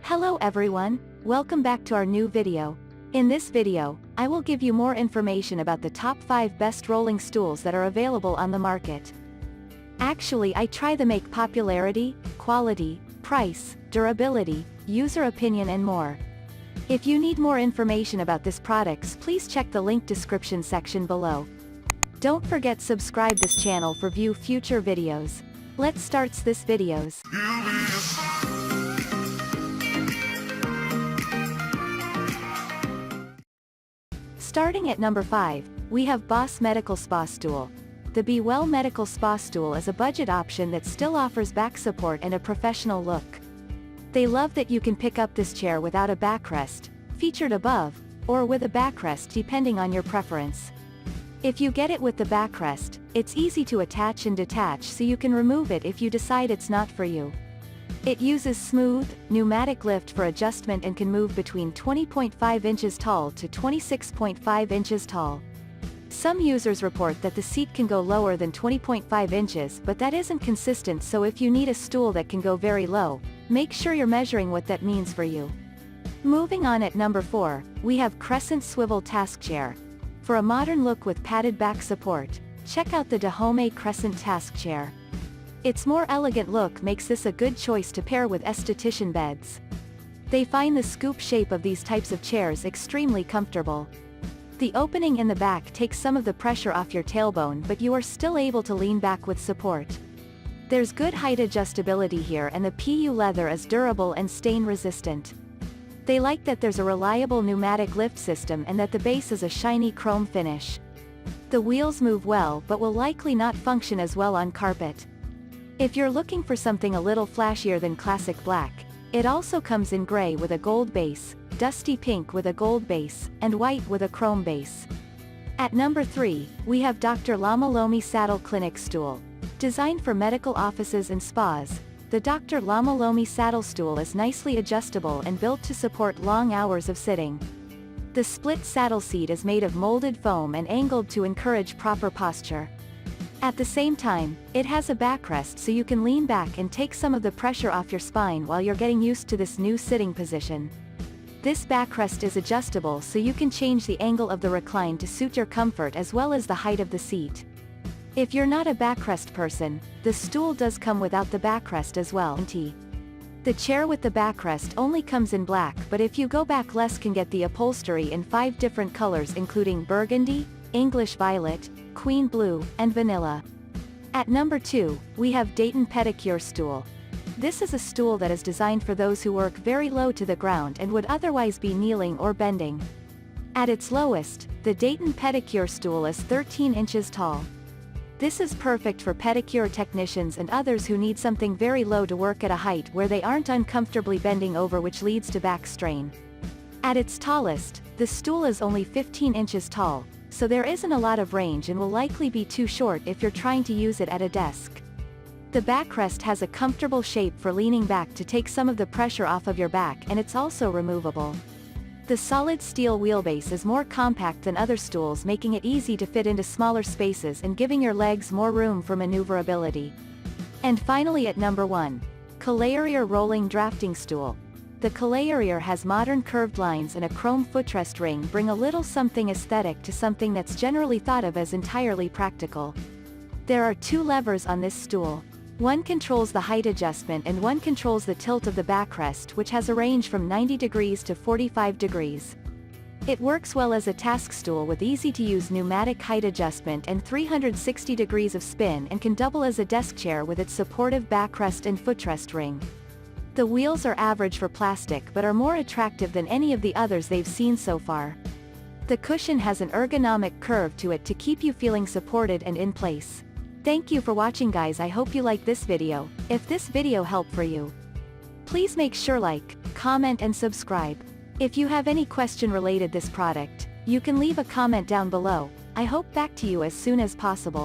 Hello everyone, welcome back to our new video. In this video, I will give you more information about the top 5 best rolling stools that are available on the market. Actually, I try to make popularity, quality, price, durability, user opinion and more. If you need more information about these products, please check the link description section below. Don't forget subscribe this channel for view future videos. Let's start this videos. Starting at number 5, we have Boss Medical Spa Stool. The Be Well Medical Spa Stool is a budget option that still offers back support and a professional look. They love that you can pick up this chair without a backrest, featured above, or with a backrest depending on your preference. If you get it with the backrest, it's easy to attach and detach so you can remove it if you decide it's not for you. It uses smooth, pneumatic lift for adjustment and can move between 20.5 inches tall to 26.5 inches tall. Some users report that the seat can go lower than 20.5 inches, but that isn't consistent, so if you need a stool that can go very low, make sure you're measuring what that means for you. Moving on at number 4, we have Crescent Swivel Task Chair. For a modern look with padded back support, check out the Dahomey Crescent Task Chair. Its more elegant look makes this a good choice to pair with esthetician beds. They find the scoop shape of these types of chairs extremely comfortable. The opening in the back takes some of the pressure off your tailbone, but you are still able to lean back with support. There's good height adjustability here, and the PU leather is durable and stain resistant. They like that there's a reliable pneumatic lift system and that the base is a shiny chrome finish. The wheels move well but will likely not function as well on carpet. If you're looking for something a little flashier than classic black, it also comes in gray with a gold base, dusty pink with a gold base, and white with a chrome base. At number 3, we have Dr. Lamalomi Saddle Clinic Stool. Designed for medical offices and spas, the Dr. Lamalomi Saddle Stool is nicely adjustable and built to support long hours of sitting. The split saddle seat is made of molded foam and angled to encourage proper posture. At the same time, it has a backrest so you can lean back and take some of the pressure off your spine while you're getting used to this new sitting position. This backrest is adjustable so you can change the angle of the recline to suit your comfort as well as the height of the seat. If you're not a backrest person, the stool does come without the backrest as well. The chair with the backrest only comes in black, but if you go back less can get the upholstery in 5 different colors including burgundy, English violet, queen blue, and vanilla. At number 2, we have Dayton Pedicure Stool. This is a stool that is designed for those who work very low to the ground and would otherwise be kneeling or bending. At its lowest, the Dayton Pedicure Stool is 13 inches tall. This is perfect for pedicure technicians and others who need something very low to work at a height where they aren't uncomfortably bending over, which leads to back strain. At its tallest, the stool is only 15 inches tall, so there isn't a lot of range and will likely be too short if you're trying to use it at a desk. The backrest has a comfortable shape for leaning back to take some of the pressure off of your back, and it's also removable. The solid steel wheelbase is more compact than other stools, making it easy to fit into smaller spaces and giving your legs more room for maneuverability. And finally at number 1, Caleria Rolling Drafting Stool. The Caleria has modern curved lines and a chrome footrest ring, bring a little something aesthetic to something that's generally thought of as entirely practical. There are 2 levers on this stool. One controls the height adjustment and one controls the tilt of the backrest, which has a range from 90 degrees to 45 degrees. It works well as a task stool with easy-to-use pneumatic height adjustment and 360 degrees of spin, and can double as a desk chair with its supportive backrest and footrest ring. The wheels are average for plastic but are more attractive than any of the others they've seen so far. The cushion has an ergonomic curve to it to keep you feeling supported and in place. Thank you for watching guys, I hope you like this video. If this video helped for you, please make sure like, comment and subscribe. If you have any question related this product, you can leave a comment down below. I hope back to you as soon as possible.